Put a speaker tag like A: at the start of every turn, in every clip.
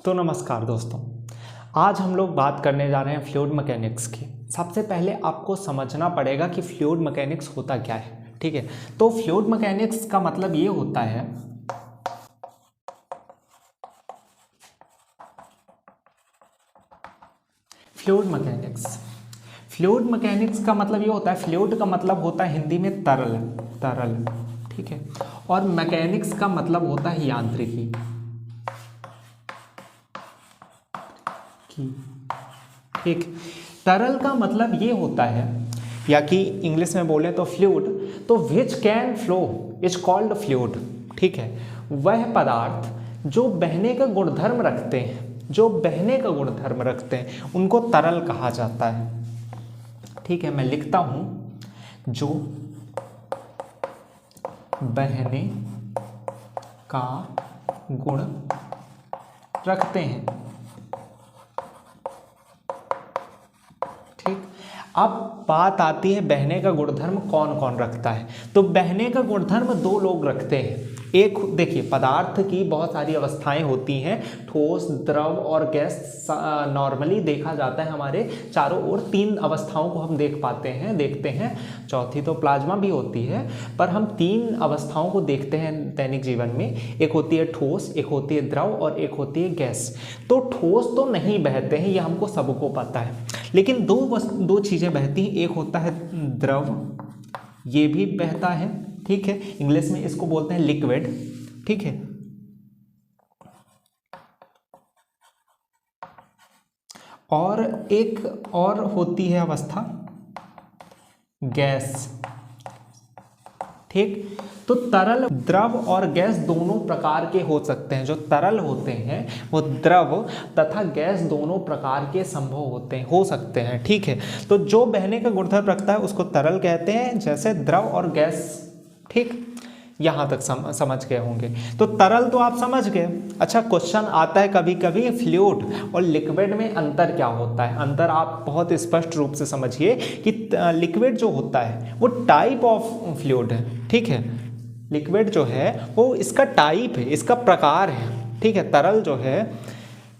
A: तो नमस्कार दोस्तों, आज हम लोग बात करने जा रहे हैं फ्लूइड मैकेनिक्स की। सबसे पहले आपको समझना पड़ेगा कि फ्लूइड मैकेनिक्स होता क्या है। ठीक है, तो फ्लूइड मैकेनिक्स का मतलब ये होता है फ्लूइड मैकेनिक्स का मतलब ये होता है, फ्लूइड का मतलब होता है हिंदी में तरल। ठीक है, और मैकेनिक्स का मतलब होता है यांत्रिकी। ठीक, तरल का मतलब ये होता है, या कि इंग्लिश में बोले तो फ्लूइड, तो which can flow is called fluid. ठीक है, वह पदार्थ जो बहने का गुणधर्म रखते हैं उनको तरल कहा जाता है। ठीक है, मैं लिखता हूं, जो बहने का गुण रखते हैं। ठीक, अब बात आती है बहने का गुणधर्म कौन कौन रखता है। तो बहने का गुणधर्म दो लोग रखते हैं। एक देखिए, पदार्थ की बहुत सारी अवस्थाएं होती हैं, ठोस, द्रव और गैस। नॉर्मली देखा जाता है हमारे चारों ओर तीन अवस्थाओं को हम देखते हैं। चौथी तो प्लाज्मा भी होती है, पर हम तीन अवस्थाओं को देखते हैं दैनिक जीवन में। एक होती है ठोस, एक होती है द्रव और एक होती है गैस। तो ठोस तो नहीं बहते हैं, ये हमको सबको पता है, लेकिन दो चीज़ें बहती हैं। एक होता है द्रव, ये भी बहता है। ठीक है, इंग्लिश में इसको बोलते हैं लिक्विड। ठीक है, और एक और होती है अवस्था गैस। ठीक, तो तरल, द्रव और गैस दोनों प्रकार के हो सकते हैं। जो तरल होते हैं वो द्रव तथा गैस दोनों प्रकार के संभव हो सकते हैं। ठीक है, तो जो बहने का गुणधर्म रखता है उसको तरल कहते हैं, जैसे द्रव और गैस। ठीक, यहाँ तक समझ गए होंगे। तो तरल तो आप समझ गए। अच्छा, क्वेश्चन आता है कभी कभी, फ्लूइड और लिक्विड में अंतर क्या होता है। अंतर आप बहुत स्पष्ट रूप से समझिए कि लिक्विड जो होता है वो टाइप ऑफ फ्लूइड है। ठीक है, लिक्विड जो है वो इसका टाइप है, इसका प्रकार है। ठीक है, तरल जो है,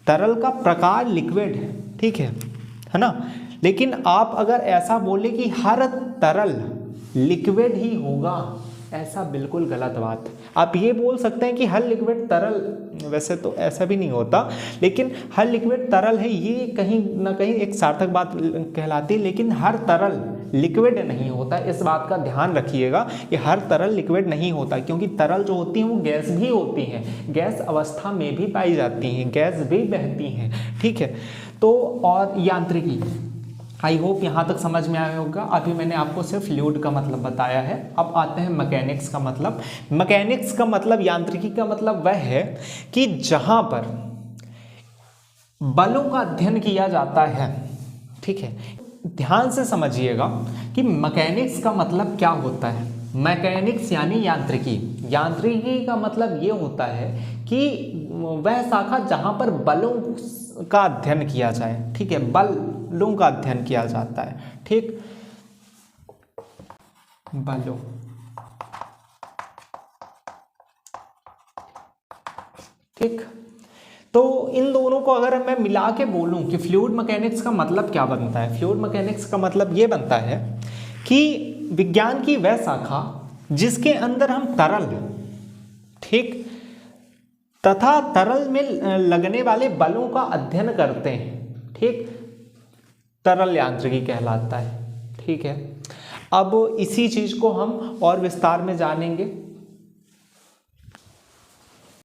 A: तरल का प्रकार लिक्विड है। ठीक है ना। लेकिन आप अगर ऐसा बोले कि हर तरल लिक्विड ही होगा, ऐसा बिल्कुल गलत बात। आप ये बोल सकते हैं कि हर लिक्विड तरल, वैसे तो ऐसा भी नहीं होता, लेकिन हर लिक्विड तरल है, ये कहीं ना कहीं एक सार्थक बात कहलाती है। लेकिन हर तरल लिक्विड नहीं होता, इस बात का ध्यान रखिएगा कि हर तरल लिक्विड नहीं होता, क्योंकि तरल जो होती हैं वो गैस भी होती हैं, गैस अवस्था में भी पाई जाती हैं, गैस भी बहती हैं। ठीक है, तो और यांत्रिकी, आई होप यहाँ तक समझ में आया होगा। अभी मैंने आपको सिर्फ फ्लूइड का मतलब बताया है। अब आते हैं मैकेनिक्स का मतलब। मैकेनिक्स का मतलब, यांत्रिकी का मतलब वह है कि जहाँ पर बलों का अध्ययन किया जाता है। ठीक है, ध्यान से समझिएगा कि मैकेनिक्स का मतलब क्या होता है। मैकेनिक्स यानी यांत्रिकी। यांत्रिकी का मतलब ये होता है कि वह शाखा जहाँ पर बलों का अध्ययन किया जाए। ठीक है, बलों का अध्ययन किया जाता है। ठीक, बलों। ठीक, तो इन दोनों को अगर मैं मिला के बोलूं कि फ्लूइड मैकेनिक्स का मतलब क्या बनता है। फ्लूइड मैकेनिक्स का मतलब ये बनता है कि विज्ञान की वह शाखा जिसके अंदर हम तरल, ठीक, तथा तरल में लगने वाले बलों का अध्ययन करते हैं। ठीक, तरल यांत्रिकी कहलाता है। ठीक है, अब इसी चीज को हम और विस्तार में जानेंगे।